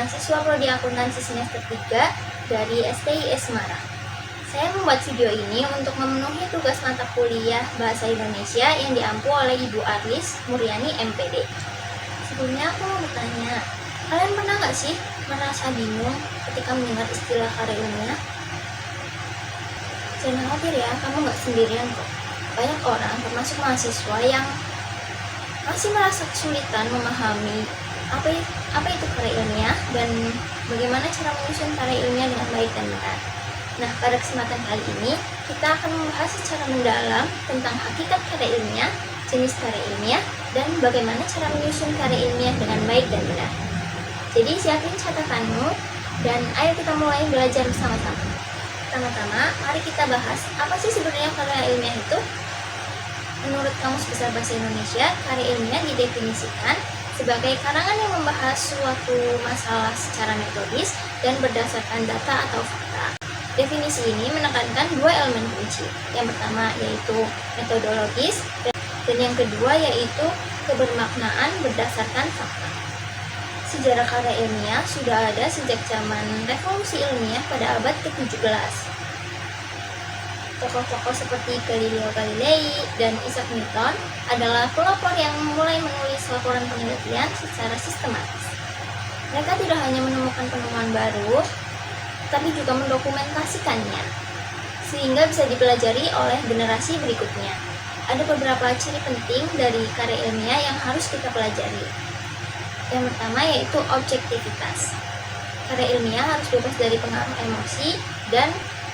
mahasiswa Prodi Akuntansi semester 3 dari STIS Semarang. Saya membuat video ini untuk memenuhi tugas mata kuliah Bahasa Indonesia yang diampu oleh Ibu Arlis Muryani MPD. Sebelumnya aku mau bertanya, kalian pernah nggak sih merasa bingung ketika mendengar istilah karya ilmiah? Jangan khawatir ya, kamu nggak sendirian kok. Banyak orang, termasuk mahasiswa, yang masih merasa kesulitan memahami apa itu karya ilmiah dan bagaimana cara menyusun karya ilmiah dengan baik dan benar. Nah, pada kesempatan kali ini kita akan membahas secara mendalam tentang hakikat karya ilmiah, jenis karya ilmiah, dan bagaimana cara menyusun karya ilmiah dengan baik dan benar. Jadi siapin catatanmu dan ayo kita mulai belajar bersama-sama. Pertama-tama, mari kita bahas apa sih sebenarnya karya ilmiah itu? Menurut Kamus Besar Bahasa Indonesia, karya ilmiah didefinisikan sebagai karangan yang membahas suatu masalah secara metodis dan berdasarkan data atau fakta. Definisi ini menekankan dua elemen kunci. Yang pertama yaitu metodologis dan yang kedua yaitu kebermaknaan berdasarkan fakta. Sejarah karya ilmiah sudah ada sejak zaman revolusi ilmiah pada abad ke-17. Tokoh-tokoh seperti Galileo Galilei dan Isaac Newton adalah pelopor yang mulai menulis laporan penelitian secara sistematis. Mereka tidak hanya menemukan penemuan baru, tapi juga mendokumentasikannya, sehingga bisa dipelajari oleh generasi berikutnya. Ada beberapa ciri penting dari karya ilmiah yang harus kita pelajari. Yang pertama yaitu objektivitas. Karya ilmiah harus bebas dari pengaruh emosi dan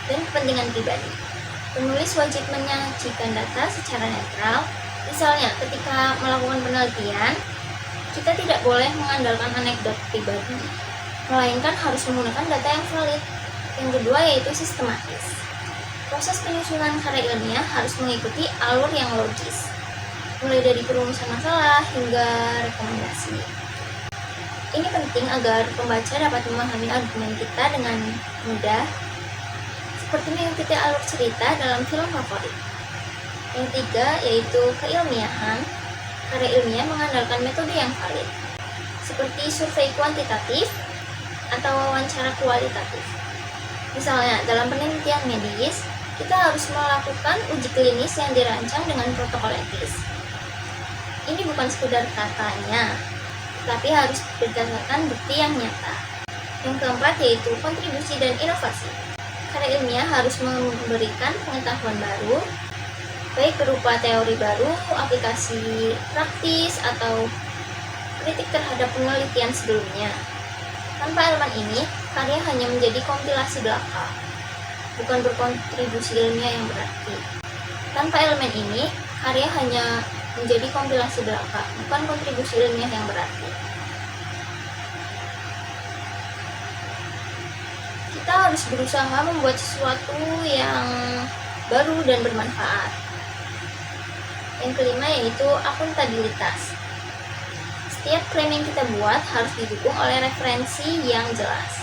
kepentingan pribadi. Penulis wajib menyajikan data secara netral. Misalnya, ketika melakukan penelitian, kita tidak boleh mengandalkan anekdot pribadi, melainkan harus menggunakan data yang valid. Yang kedua yaitu sistematis. Proses penyusunan karya ilmiah harus mengikuti alur yang logis, mulai dari perumusan masalah hingga rekomendasi. Ini penting agar pembaca dapat memahami argumen kita dengan mudah, seperti mengikuti alur cerita dalam film favorit. Yang ketiga yaitu keilmiahan. Karya ilmiah mengandalkan metode yang valid, seperti survei kuantitatif atau wawancara kualitatif. Misalnya, dalam penelitian medis, kita harus melakukan uji klinis yang dirancang dengan protokol etis. Ini bukan sekedar katanya, tapi harus berdasarkan bukti yang nyata. Yang keempat yaitu kontribusi dan inovasi. Karya ilmiah harus memberikan pengetahuan baru, baik berupa teori baru, aplikasi praktis, atau kritik terhadap penelitian sebelumnya. Tanpa elemen ini, karya hanya menjadi kompilasi belaka, bukan berkontribusi ilmiah yang berarti. Tanpa elemen ini, karya hanya menjadi kompilasi belaka, bukan kontribusi ilmiah yang berarti. Kita harus berusaha membuat sesuatu yang baru dan bermanfaat. Yang kelima yaitu akuntabilitas. Setiap klaim yang kita buat harus didukung oleh referensi yang jelas.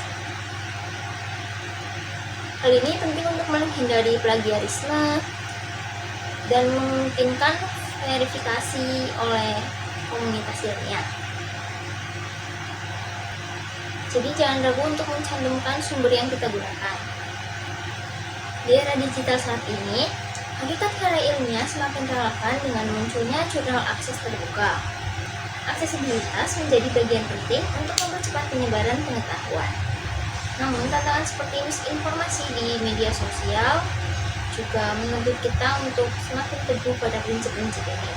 Hal ini penting untuk menghindari plagiarisme dan memungkinkan verifikasi oleh komunitas ilmiah. Jadi jangan ragu untuk mencantumkan sumber yang kita gunakan. Di era digital saat ini, hakikat karya ilmiah semakin relevan dengan munculnya jurnal akses terbuka. Aksesibilitas menjadi bagian penting untuk mempercepat penyebaran pengetahuan. Namun, tantangan seperti misinformasi di media sosial juga menuntut kita untuk semakin teguh pada prinsip-prinsip ini.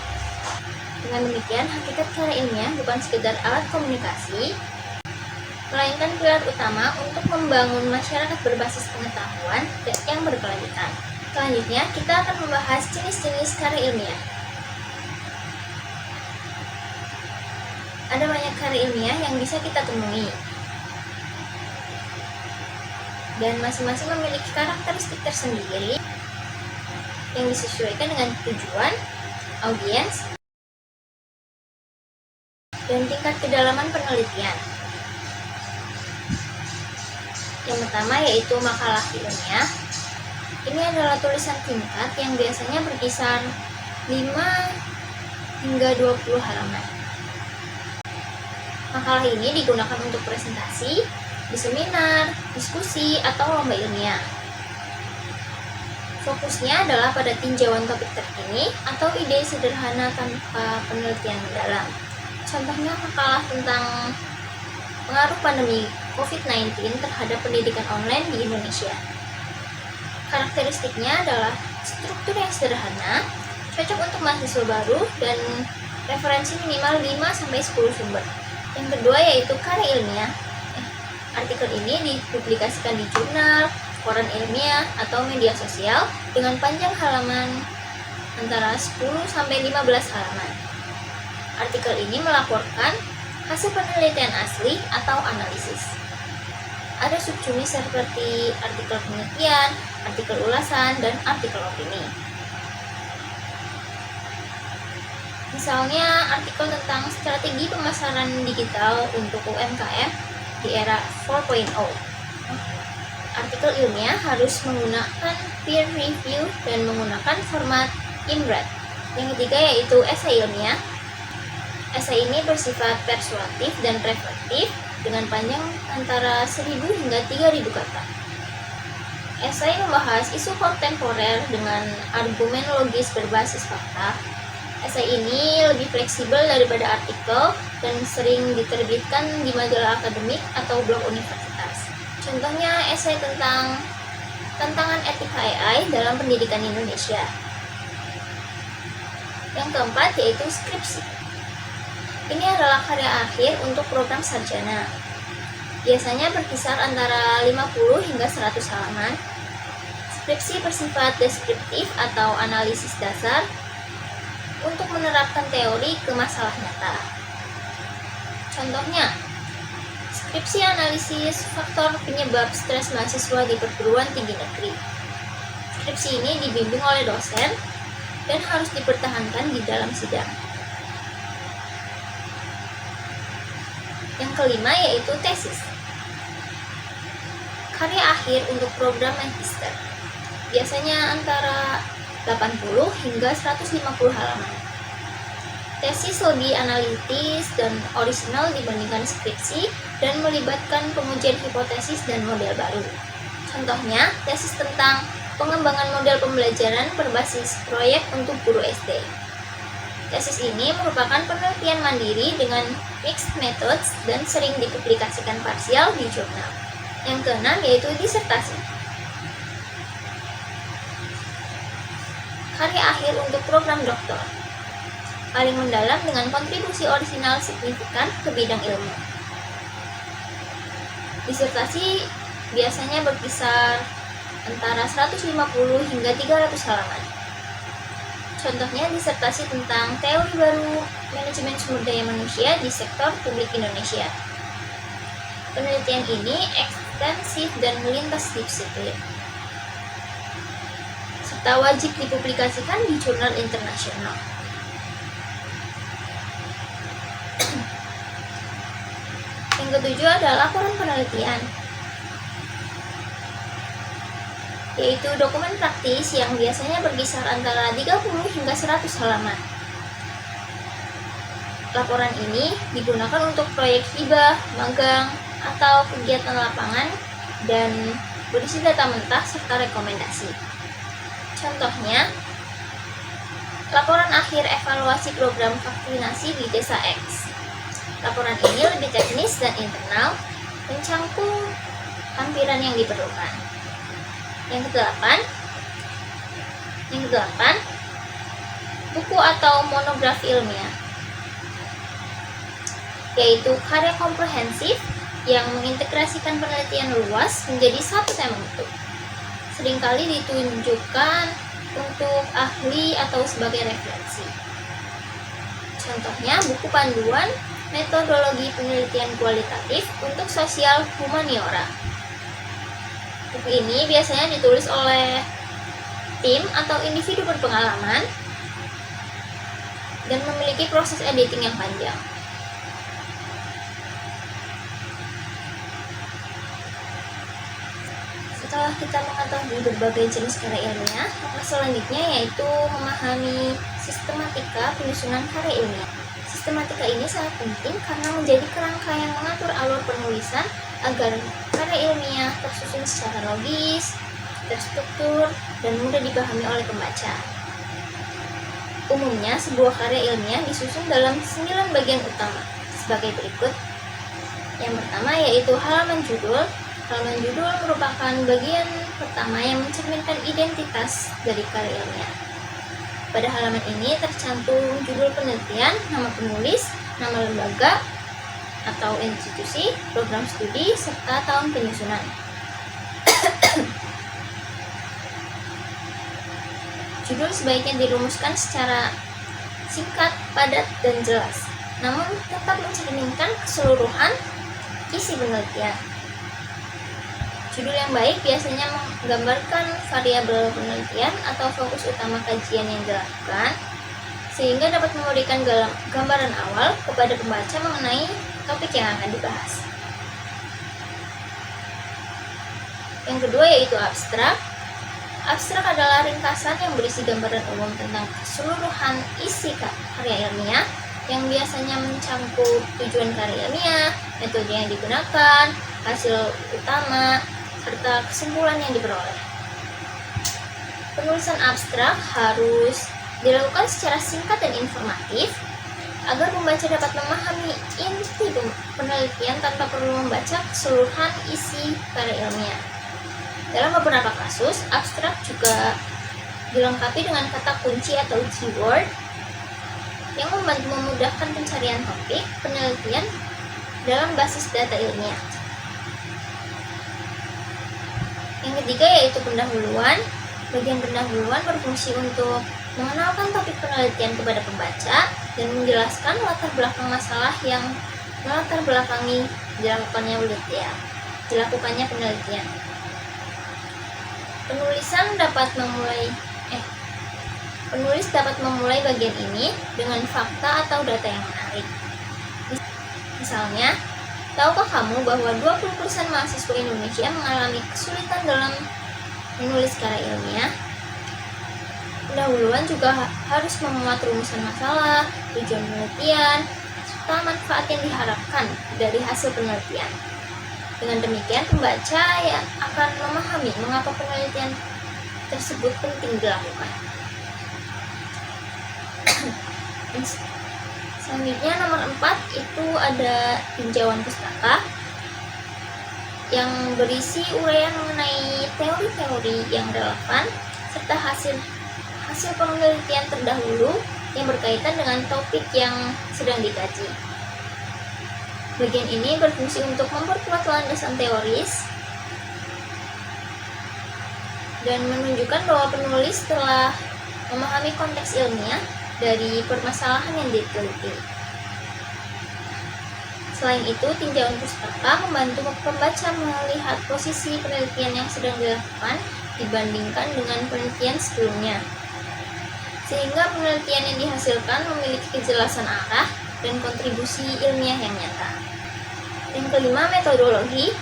Dengan demikian, hakikat karya ilmiah bukan sekedar alat komunikasi, melainkan pilar utama untuk membangun masyarakat berbasis pengetahuan yang berkelanjutan. Selanjutnya, kita akan membahas jenis-jenis karya ilmiah. Ada banyak karya ilmiah yang bisa kita temui, dan masing-masing memiliki karakteristik tersendiri yang disesuaikan dengan tujuan, audiens, dan tingkat kedalaman penelitian. Yang pertama yaitu makalah ilmiah. Ini adalah tulisan singkat yang biasanya berkisar 5 hingga 20 halaman. Makalah ini digunakan untuk presentasi, di seminar, diskusi, atau lomba ilmiah. Fokusnya adalah pada tinjauan topik terkini atau ide sederhana tanpa penelitian mendalam. Contohnya makalah tentang pengaruh pandemi COVID-19 terhadap pendidikan online di Indonesia. Karakteristiknya adalah struktur yang sederhana, cocok untuk mahasiswa baru, dan referensi minimal 5-10 sumber. Yang kedua yaitu karya ilmiah. Artikel ini dipublikasikan di jurnal, koran ilmiah, atau media sosial dengan panjang halaman antara 10-15 halaman. Artikel ini melaporkan hasil penelitian asli atau analisis. Ada subjenis seperti artikel penelitian, artikel ulasan, dan artikel opini. Misalnya artikel tentang strategi pemasaran digital untuk UMKM di era 4.0. Artikel ilmiah harus menggunakan peer review dan menggunakan format InRead. Yang ketiga yaitu esai ilmiah. Esai ini bersifat persuasif dan reflektif dengan panjang antara 1.000 hingga 3.000 kata. Esai membahas isu kontemporer dengan argumen logis berbasis fakta. Esai ini lebih fleksibel daripada artikel dan sering diterbitkan di majalah akademik atau blog universitas. Contohnya esai tentang tantangan etika AI dalam pendidikan Indonesia. Yang keempat yaitu skripsi. Ini adalah karya akhir untuk program sarjana. Biasanya berkisar antara 50 hingga 100 halaman. Skripsi bersifat deskriptif atau analisis dasar untuk menerapkan teori ke masalah nyata. Contohnya, skripsi analisis faktor penyebab stres mahasiswa di perguruan tinggi negeri. Skripsi ini dibimbing oleh dosen dan harus dipertahankan di dalam sidang. Yang kelima yaitu tesis. Karya akhir untuk program magister. Biasanya antara 80 hingga 150 halaman. Tesis lebih analitis dan orisinal dibandingkan skripsi dan melibatkan pengujian hipotesis dan model baru. Contohnya, tesis tentang pengembangan model pembelajaran berbasis proyek untuk guru SD. Tesis ini merupakan penelitian mandiri dengan mixed methods dan sering dipublikasikan parsial di jurnal. Yang keenam yaitu disertasi. Karya akhir untuk program doktor. Paling mendalam dengan kontribusi orisinal signifikan ke bidang ilmu. Disertasi biasanya berkisar antara 150 hingga 300 halaman. Contohnya disertasi tentang teori baru manajemen sumber daya manusia di sektor publik Indonesia. Penelitian ini ekstensif dan melintas disiplin, serta wajib dipublikasikan di jurnal internasional. Yang ketujuh adalah laporan penelitian, yaitu dokumen praktis yang biasanya berkisar antara 30 hingga 100 halaman. Laporan ini digunakan untuk proyek hibah, magang, atau kegiatan lapangan dan berisi data mentah serta rekomendasi. Contohnya, laporan akhir evaluasi program vaksinasi di Desa X. Laporan ini lebih teknis dan internal, mencangkum lampiran yang diperlukan. Yang kedelapan, buku atau monografi ilmiah, yaitu karya komprehensif yang mengintegrasikan penelitian luas menjadi satu tema utuh. Seringkali ditunjukkan untuk ahli atau sebagai referensi. Contohnya buku panduan metodologi penelitian kualitatif untuk sosial humaniora. Buku ini biasanya ditulis oleh tim atau individu berpengalaman dan memiliki proses editing yang panjang. Setelah kita mengetahui berbagai jenis karya ilmiah, maka selanjutnya yaitu memahami sistematika penyusunan karya ilmiah. Sistematika ini sangat penting karena menjadi kerangka yang mengatur alur penulisan agar karya ilmiah tersusun secara logis, terstruktur, dan mudah dipahami oleh pembaca. Umumnya, sebuah karya ilmiah disusun dalam 9 bagian utama sebagai berikut. Yang pertama yaitu halaman judul. Halaman judul merupakan bagian pertama yang mencerminkan identitas dari karya ilmiah. Pada halaman ini tercantum judul penelitian, nama penulis, nama lembaga atau institusi, program studi, serta tahun penyusunan. Judul sebaiknya dirumuskan secara singkat, padat, dan jelas, namun tetap mencerminkan keseluruhan isi penelitian. Judul yang baik biasanya menggambarkan variabel penelitian atau fokus utama kajian yang dilakukan, sehingga dapat memberikan gambaran awal kepada pembaca mengenai topik yang akan dibahas. Yang kedua yaitu abstrak. Abstrak adalah ringkasan yang berisi gambaran umum tentang keseluruhan isi karya ilmiah yang biasanya mencakup tujuan karya ilmiah, metode yang digunakan, hasil utama, serta kesimpulan yang diperoleh. Penulisan abstrak harus dilakukan secara singkat dan informatif agar pembaca dapat memahami inti penelitian tanpa perlu membaca keseluruhan isi karya ilmiah. Dalam beberapa kasus, abstrak juga dilengkapi dengan kata kunci atau keyword yang membantu memudahkan pencarian topik penelitian dalam basis data ilmiah. Yang ketiga yaitu pendahuluan. Bagian pendahuluan berfungsi untuk mengenalkan topik penelitian kepada pembaca dan menjelaskan latar belakang masalah yang melatar belakangi dilakukannya penelitian. Penulis dapat memulai bagian ini dengan fakta atau data yang menarik. Misalnya, tahukah kamu bahwa 20% mahasiswa Indonesia mengalami kesulitan dalam menulis karya ilmiah? Pendahuluan juga harus memuat rumusan masalah, tujuan penelitian, serta manfaat yang diharapkan dari hasil penelitian. Dengan demikian, pembaca yang akan memahami mengapa penelitian tersebut penting dilakukan. Selanjutnya nomor 4 itu ada tinjauan pustaka yang berisi uraian mengenai teori-teori yang relevan serta hasil penelitian terdahulu yang berkaitan dengan topik yang sedang dikaji. Bagian ini berfungsi untuk memperkuat landasan teoris dan menunjukkan bahwa penulis telah memahami konteks ilmiah dari permasalahan yang diteliti. Selain itu, tinjauan pustaka membantu pembaca melihat posisi penelitian yang sedang dilakukan dibandingkan dengan penelitian sebelumnya, sehingga penelitian yang dihasilkan memiliki kejelasan arah dan kontribusi ilmiah yang nyata. Yang kelima, metodologi.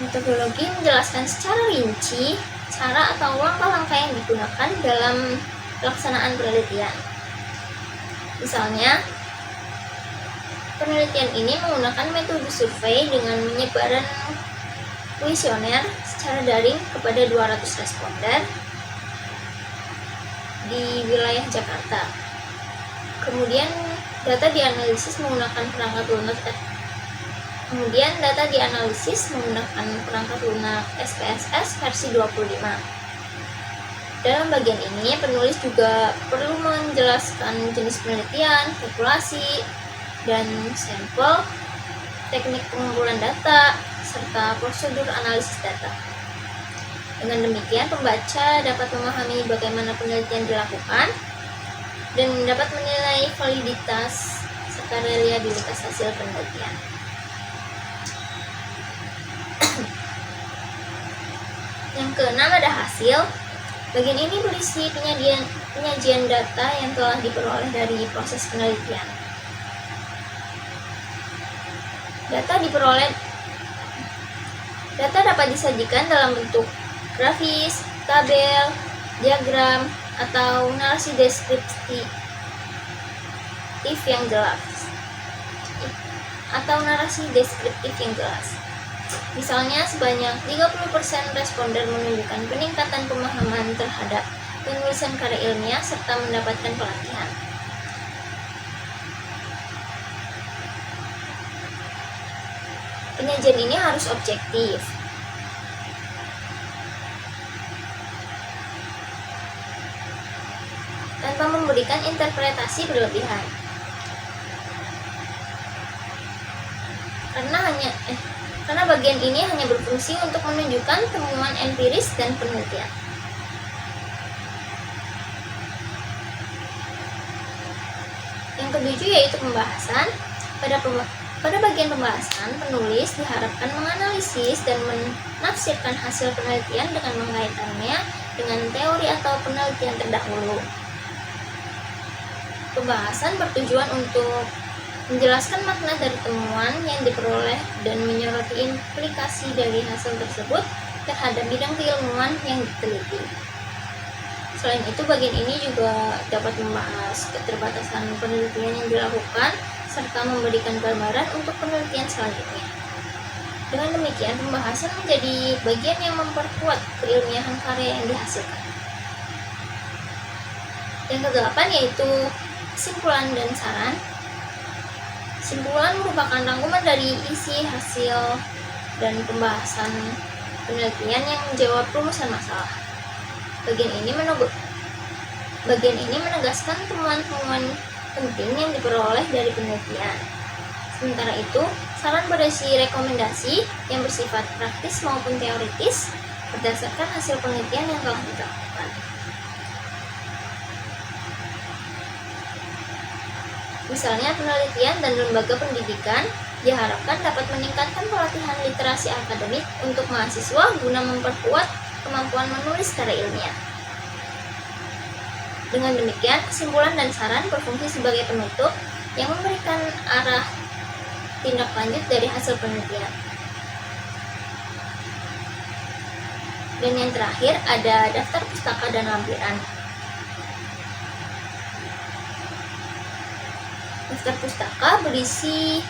Metodologi menjelaskan secara rinci cara atau langkah-langkah yang digunakan dalam pelaksanaan penelitian. Misalnya, penelitian ini menggunakan metode survei dengan penyebaran kuesioner secara daring kepada 200 responden di wilayah Jakarta. Kemudian data dianalisis menggunakan perangkat lunak SPSS versi 25. Dalam bagian ini, penulis juga perlu menjelaskan jenis penelitian, populasi, dan sampel, teknik pengumpulan data, serta prosedur analisis data. Dengan demikian, pembaca dapat memahami bagaimana penelitian dilakukan dan dapat menilai validitas serta reliabilitas hasil penelitian. Yang keenam ada hasil. Bagian ini berisi penyajian data yang telah diperoleh dari proses penelitian. Data dapat disajikan dalam bentuk grafis, tabel, diagram, atau narasi deskripsi. deskriptif yang jelas atau narasi deskriptif yang jelas. Misalnya sebanyak 30% responden menunjukkan peningkatan pemahaman terhadap penulisan karya ilmiah serta mendapatkan pelatihan. Penyajian ini harus objektif. Tanpa memberikan interpretasi berlebihan. Karena bagian ini hanya berfungsi untuk menunjukkan temuan empiris dan penelitian. Yang ketujuh yaitu pembahasan. Pada bagian pembahasan, penulis diharapkan menganalisis dan menafsirkan hasil penelitian dengan mengaitkannya dengan teori atau penelitian terdahulu. Pembahasan bertujuan untuk menjelaskan makna dari temuan yang diperoleh dan menyoroti implikasi dari hasil tersebut terhadap bidang keilmuan yang diteliti. Selain itu, bagian ini juga dapat membahas keterbatasan penelitian yang dilakukan serta memberikan gambaran untuk penelitian selanjutnya. Dengan demikian, pembahasan menjadi bagian yang memperkuat keilmiahan karya yang dihasilkan. Yang kedelapan yaitu kesimpulan dan saran. Kesimpulan merupakan rangkuman dari isi hasil dan pembahasan penelitian yang menjawab rumusan masalah. Bagian ini menegaskan temuan-temuan penting yang diperoleh dari penelitian. Sementara itu, saran berisi rekomendasi yang bersifat praktis maupun teoritis berdasarkan hasil penelitian yang telah dilakukan. Misalnya, penelitian dan lembaga pendidikan diharapkan dapat meningkatkan pelatihan literasi akademik untuk mahasiswa guna memperkuat kemampuan menulis karya ilmiah. Dengan demikian, kesimpulan dan saran berfungsi sebagai penutup yang memberikan arah tindak lanjut dari hasil penelitian. Dan yang terakhir ada daftar pustaka dan lampiran. Daftar pustaka berisi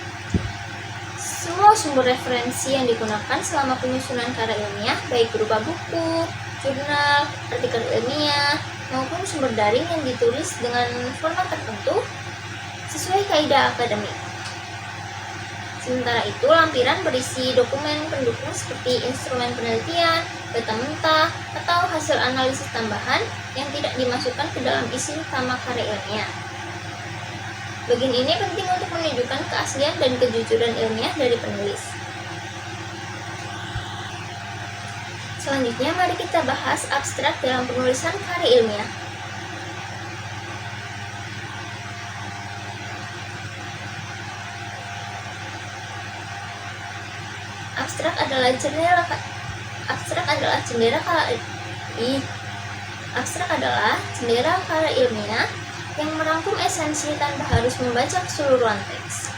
semua sumber referensi yang digunakan selama penyusunan karya ilmiah, baik berupa buku, jurnal, artikel ilmiah, maupun sumber daring yang ditulis dengan format tertentu sesuai kaidah akademik. Sementara itu, lampiran berisi dokumen pendukung seperti instrumen penelitian, data mentah, atau hasil analisis tambahan yang tidak dimasukkan ke dalam isi utama karya ilmiah. Bagian ini penting untuk menunjukkan keaslian dan kejujuran ilmiah dari penulis. Selanjutnya, mari kita bahas abstrak dalam penulisan karya ilmiah. Abstrak adalah jendela karya ilmiah yang merangkum esensi tanpa harus membaca keseluruhan teks.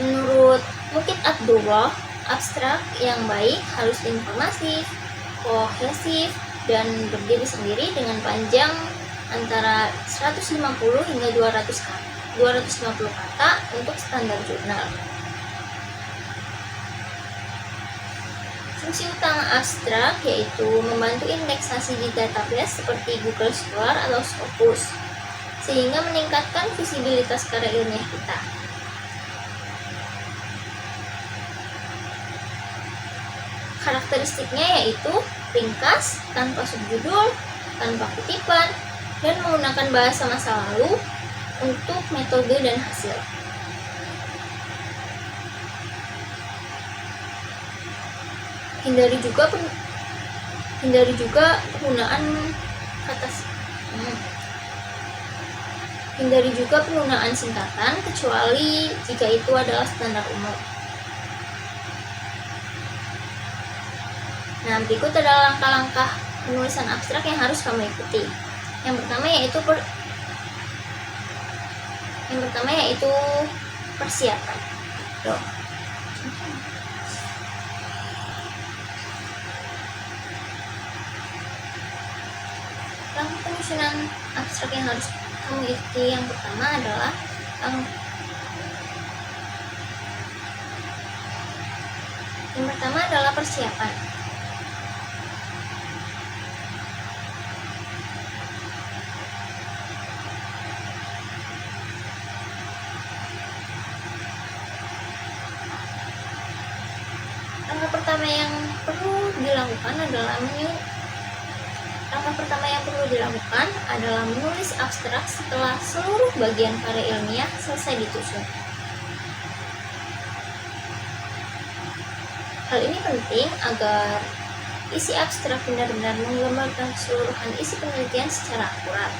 Menurut Mukid Abdullah, abstrak yang baik harus informatif, kohesif, dan berdiri sendiri dengan panjang antara 150 hingga 250 kata untuk standar jurnal. Fungsi utama abstrak yaitu membantu indeksasi di database seperti Google Scholar atau Scopus, sehingga meningkatkan visibilitas karya ilmiah kita. Karakteristiknya yaitu ringkas, tanpa subjudul, tanpa kutipan, dan menggunakan bahasa masa lalu untuk metode dan hasil. Hindari juga penggunaan singkatan kecuali jika itu adalah standar umum. Nah, berikut adalah langkah-langkah penulisan abstrak yang harus kamu ikuti. Yang pertama yaitu persiapan. Langkah penyusunan abstrak yang harus kamu ikuti yang pertama adalah persiapan. Langkah pertama yang perlu dilakukan adalah menulis abstrak setelah seluruh bagian karya ilmiah selesai disusun. Hal ini penting agar isi abstrak benar-benar menggambarkan keseluruhan isi penelitian secara akurat.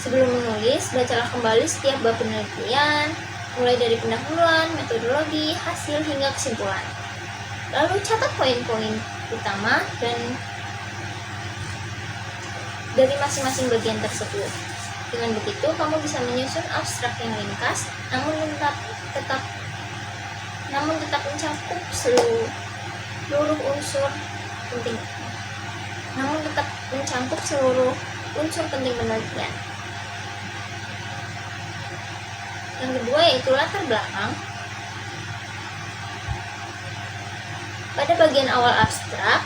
Sebelum menulis, bacalah kembali setiap bab penelitian, mulai dari pendahuluan, metodologi, hasil, hingga kesimpulan. Lalu catat poin-poin utama dan dari masing-masing bagian tersebut. Dengan begitu, kamu bisa menyusun abstrak yang ringkas, namun tetap mencakup seluruh unsur penting penelitian. Yang kedua yaitu latar belakang. Pada bagian awal abstrak,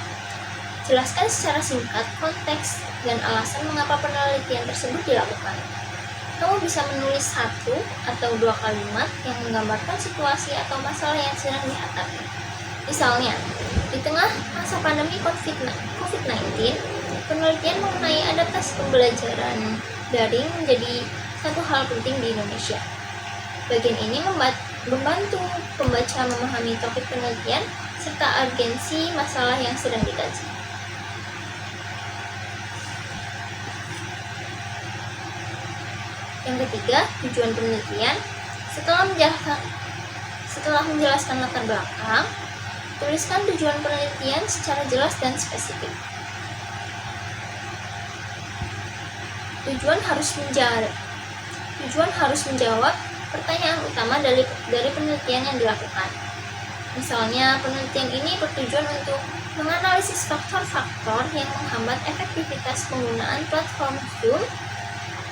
jelaskan secara singkat konteks dan alasan mengapa penelitian tersebut dilakukan. Kamu bisa menulis 1 atau 2 kalimat yang menggambarkan situasi atau masalah yang sedang dihadapi. Misalnya, di tengah masa pandemi COVID-19, penelitian mengenai adaptasi pembelajaran daring menjadi satu hal penting di Indonesia. Bagian ini membantu pembaca memahami topik penelitian serta urgensi masalah yang sedang dikaji. Yang ketiga, tujuan penelitian. Setelah menjelaskan latar belakang, tuliskan tujuan penelitian secara jelas dan spesifik. Tujuan harus menjawab pertanyaan utama dari penelitian yang dilakukan. Misalnya, penelitian ini bertujuan untuk menganalisis faktor-faktor yang menghambat efektivitas penggunaan platform Zoom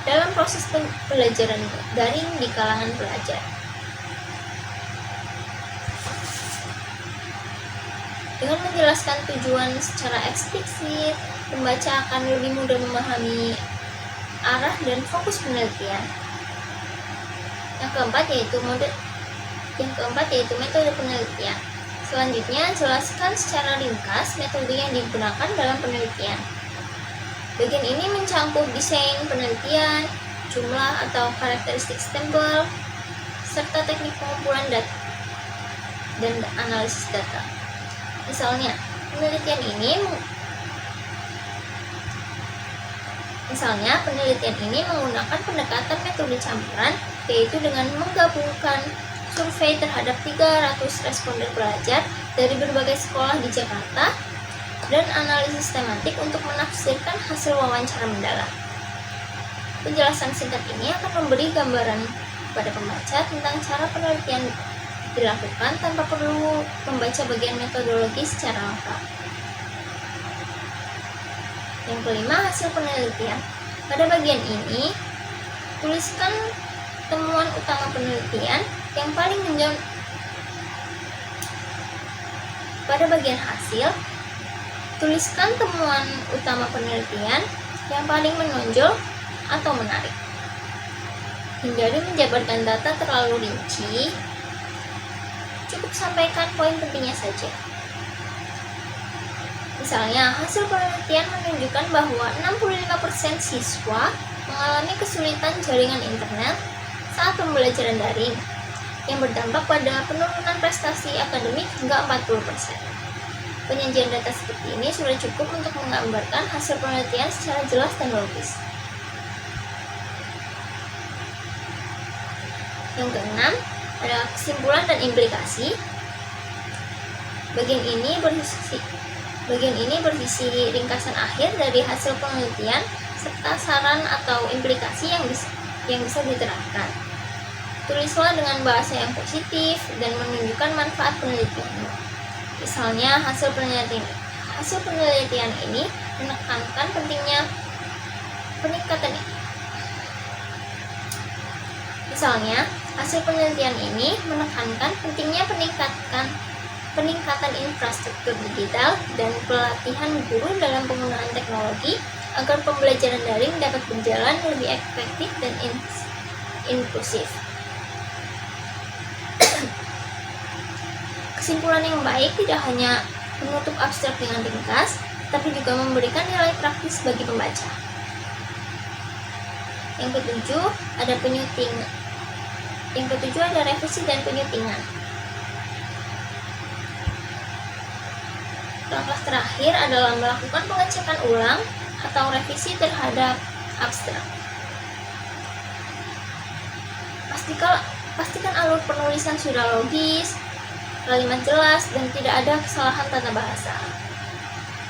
dalam proses pembelajaran daring di kalangan pelajar. Dengan menjelaskan tujuan secara eksplisit, pembaca akan lebih mudah memahami arah dan fokus penelitian. Yang keempat yaitu metode penelitian. Selanjutnya, jelaskan secara ringkas metode yang digunakan dalam penelitian. Bagian ini mencakup desain penelitian, jumlah atau karakteristik stempel, serta teknik pengumpulan data dan analisis data. Misalnya, penelitian ini menggunakan pendekatan metode campuran, yaitu dengan menggabungkan survei terhadap 300 responden pelajar dari berbagai sekolah di Jakarta dan analisis tematik untuk menafsirkan hasil wawancara mendalam. Penjelasan singkat ini akan memberi gambaran kepada pembaca tentang cara penelitian dilakukan tanpa perlu membaca bagian metodologi secara lengkap. Yang kelima, hasil penelitian. Pada bagian ini, tuliskan temuan utama penelitian yang paling menonjol. Pada bagian hasil, tuliskan temuan utama penelitian yang paling menonjol atau menarik. Hindari menjabarkan data terlalu rinci, cukup sampaikan poin pentingnya saja. Misalnya, hasil penelitian menunjukkan bahwa 65% siswa mengalami kesulitan jaringan internet saat pembelajaran daring, yang berdampak pada penurunan prestasi akademik hingga 40%. Penyajian data seperti ini sudah cukup untuk menggambarkan hasil penelitian secara jelas dan logis. Yang keenam adalah kesimpulan dan implikasi. Bagian ini berisi ringkasan akhir dari hasil penelitian serta saran atau implikasi yang bisa diterapkan. Tulislah dengan bahasa yang positif dan menunjukkan manfaat penelitianmu. Misalnya, hasil penelitian ini menekankan pentingnya peningkatan. Misalnya, hasil penelitian ini menekankan pentingnya peningkatan infrastruktur digital dan pelatihan guru dalam penggunaan teknologi agar pembelajaran daring dapat berjalan lebih efektif dan inklusif. Kesimpulan yang baik tidak hanya menutup abstrak dengan ringkas, tapi juga memberikan nilai praktis bagi pembaca. Yang ketujuh, ada penyutingan. Yang ketujuh ada revisi dan penyutingan. Langkah terakhir adalah melakukan pengecekan ulang atau revisi terhadap abstrak. Pastikan alur penulisan sudah logis, kalimat jelas, dan tidak ada kesalahan tata bahasa.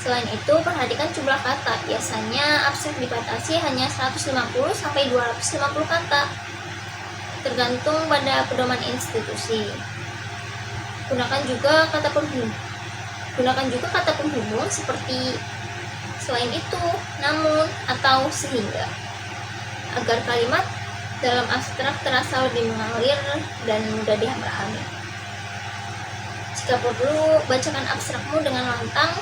Selain itu, perhatikan jumlah kata. Biasanya abstrak dibatasi hanya 150 sampai 250 kata, tergantung pada pedoman institusi. Gunakan juga kata penghubung seperti selain itu, namun, atau sehingga, agar kalimat dalam abstrak terasa lebih mengalir dan mudah dipahami. Jika perlu, bacakan abstrakmu dengan lantang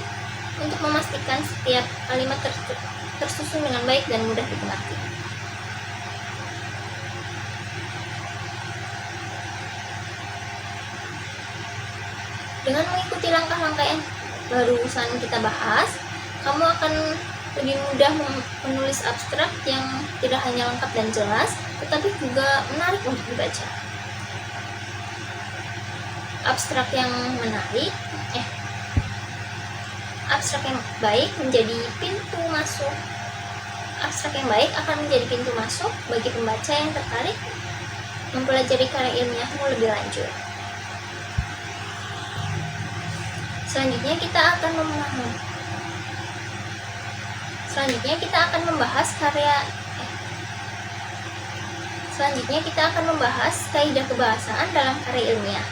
untuk memastikan setiap kalimat tersusun dengan baik dan mudah dimengerti. Dengan mengikuti langkah-langkah yang barusan kita bahas, kamu akan lebih mudah menulis abstrak yang tidak hanya lengkap dan jelas, tetapi juga menarik untuk dibaca. Abstrak yang baik menjadi pintu masuk. Abstrak yang baik akan menjadi pintu masuk bagi pembaca yang tertarik mempelajari karya ilmiahmu lebih lanjut. Selanjutnya kita akan membahas kaidah kebahasaan dalam karya ilmiah.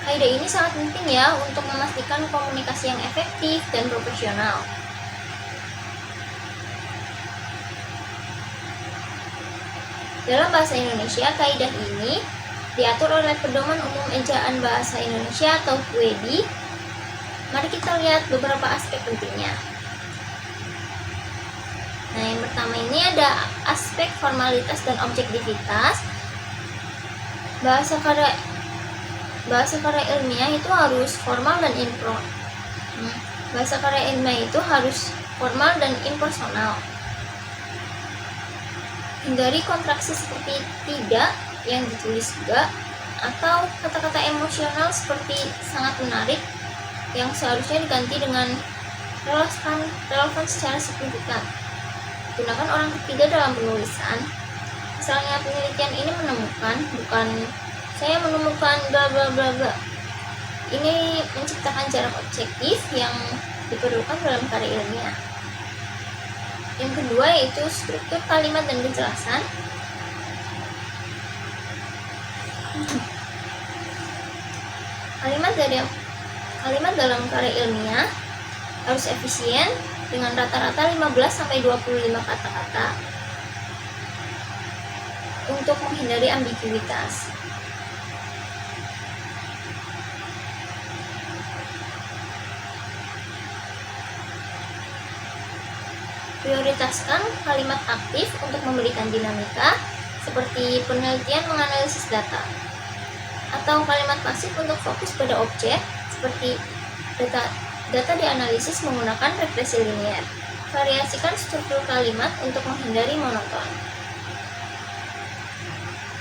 Kaidah ini sangat penting ya untuk memastikan komunikasi yang efektif dan profesional. Dalam bahasa Indonesia, kaidah ini diatur oleh Pedoman Umum Ejaan Bahasa Indonesia atau PUEDI. Mari kita lihat beberapa aspek pentingnya. Nah, yang pertama ini ada aspek formalitas dan objektivitas. Bahasa karya ilmiah itu harus formal dan impersonal. Hindari kontraksi seperti tidak yang ditulis juga, atau kata-kata emosional seperti sangat menarik yang seharusnya diganti dengan relevan secara signifikan. Gunakan orang ketiga dalam penulisan. Misalnya penelitian ini menemukan, bukan saya menemukan bla bla bla bla. Ini menciptakan jarak objektif yang diperlukan dalam karya ilmiah. Yang kedua yaitu struktur kalimat dan kejelasan. Kalimat dalam karya ilmiah harus efisien dengan rata-rata 15-25 kata-kata untuk menghindari ambiguitas. Prioritaskan kalimat aktif untuk memberikan dinamika, seperti penelitian menganalisis data, atau kalimat pasif untuk fokus pada objek, seperti data dianalisis menggunakan regresi linier. Variasikan struktur kalimat untuk menghindari monoton.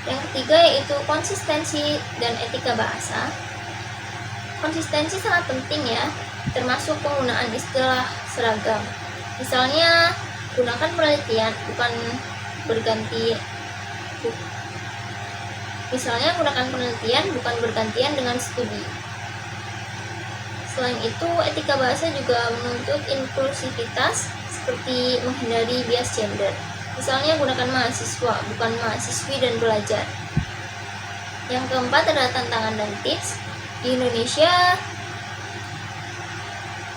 Yang ketiga yaitu konsistensi dan etika bahasa. Konsistensi sangat penting ya, termasuk penggunaan istilah seragam. Misalnya, gunakan penelitian bukan bergantian dengan studi. Selain itu, etika bahasa juga menuntut inklusivitas seperti menghindari bias gender. Misalnya, gunakan mahasiswa, bukan mahasiswi dan belajar. Yang keempat adalah tantangan dan tips. Di Indonesia,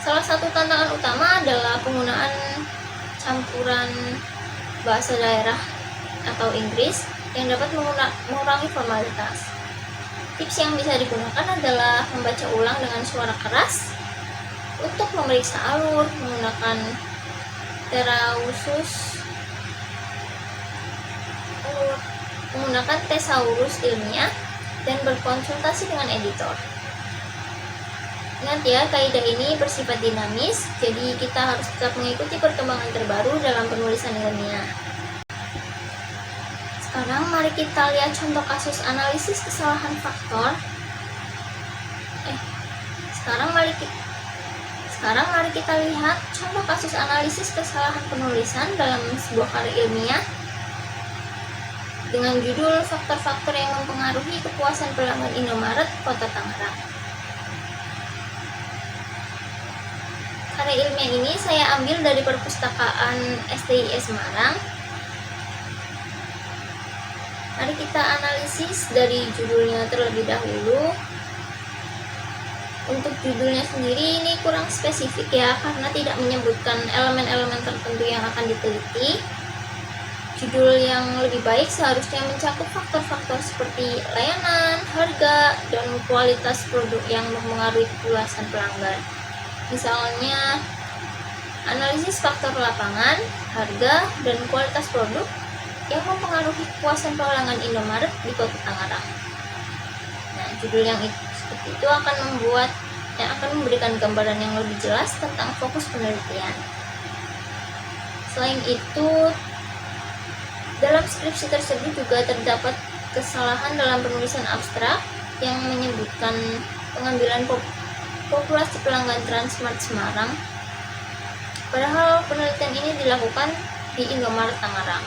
Salah satu tantangan utama adalah penggunaan campuran bahasa daerah atau Inggris yang dapat mengurangi formalitas. Tips yang bisa digunakan adalah membaca ulang dengan suara keras, untuk memeriksa alur menggunakan menggunakan thesaurus ilmiah, dan berkonsultasi dengan editor. Ingat ya, kaidah ini bersifat dinamis, jadi kita harus tetap mengikuti perkembangan terbaru dalam penulisan ilmiah. Sekarang mari kita lihat contoh kasus analisis kesalahan faktor. Sekarang mari kita lihat contoh kasus analisis kesalahan penulisan dalam sebuah karya ilmiah dengan judul faktor-faktor yang mempengaruhi kepuasan pelanggan Indomaret Kota Tangerang. Karya ilmiah ini saya ambil dari perpustakaan STIS Semarang. Mari kita analisis dari judulnya terlebih dahulu. Untuk judulnya sendiri ini kurang spesifik ya, karena tidak menyebutkan elemen-elemen tertentu yang akan diteliti. Judul yang lebih baik seharusnya mencakup faktor-faktor seperti layanan, harga, dan kualitas produk yang mempengaruhi kepuasan pelanggan. Misalnya, analisis faktor lapangan, harga, dan kualitas produk yang mempengaruhi kepuasan pelanggan Indomaret di Kota Tangerang. Nah, judul yang seperti itu akan memberikan gambaran yang lebih jelas tentang fokus penelitian. Selain itu, dalam skripsi tersebut juga terdapat kesalahan dalam penulisan abstrak yang menyebutkan pengambilan populasi pelanggan Transmart Semarang, padahal penelitian ini dilakukan di Indomaret Tangerang.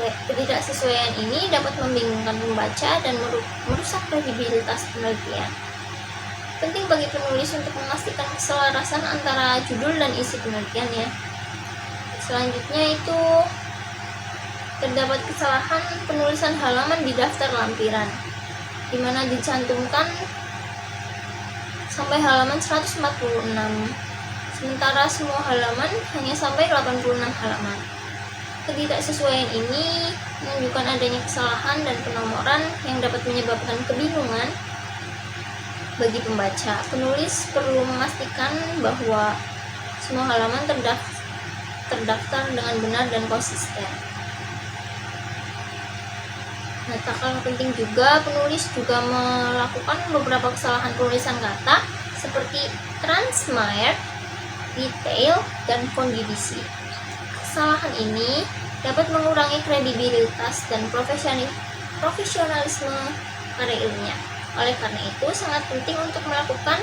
Ketidaksesuaian ini dapat membingungkan pembaca dan merusak kredibilitas penelitian. Penting bagi penulis untuk memastikan keselarasan antara judul dan isi penelitian ya. Selanjutnya itu terdapat kesalahan penulisan halaman di daftar lampiran, di mana dicantumkan sampai halaman 146, sementara semua halaman hanya sampai 86 halaman. Ketidaksesuaian ini menunjukkan adanya kesalahan dan penomoran yang dapat menyebabkan kebingungan bagi pembaca. Penulis perlu memastikan bahwa semua halaman terdaftar dengan benar dan konsisten. Nah, tak kalah penting juga, penulis juga melakukan beberapa kesalahan penulisan kata seperti transmart, detail, dan kondisi. Kesalahan ini dapat mengurangi kredibilitas dan profesionalisme karya ilmiah. Oleh karena itu, sangat penting untuk melakukan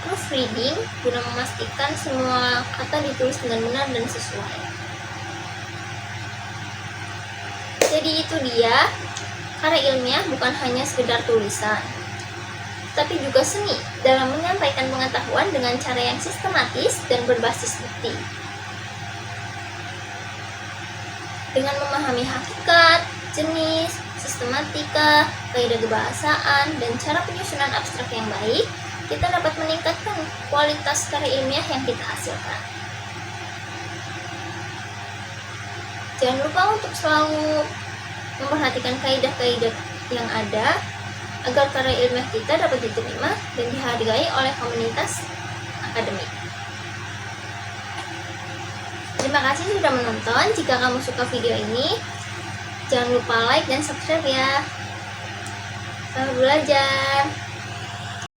proofreading guna memastikan semua kata ditulis dengan benar dan sesuai. Jadi itu dia, karya ilmiah bukan hanya sekedar tulisan, tapi juga seni dalam menyampaikan pengetahuan dengan cara yang sistematis dan berbasis bukti. Dengan memahami hakikat, jenis, sistematika, kaidah kebahasaan, dan cara penyusunan abstrak yang baik, kita dapat meningkatkan kualitas karya ilmiah yang kita hasilkan. Jangan lupa untuk selalu memperhatikan kaidah-kaidah yang ada agar karya ilmiah kita dapat diterima dan dihargai oleh komunitas akademik. Terima kasih sudah menonton. Jika kamu suka video ini, jangan lupa like dan subscribe ya. Selamat belajar.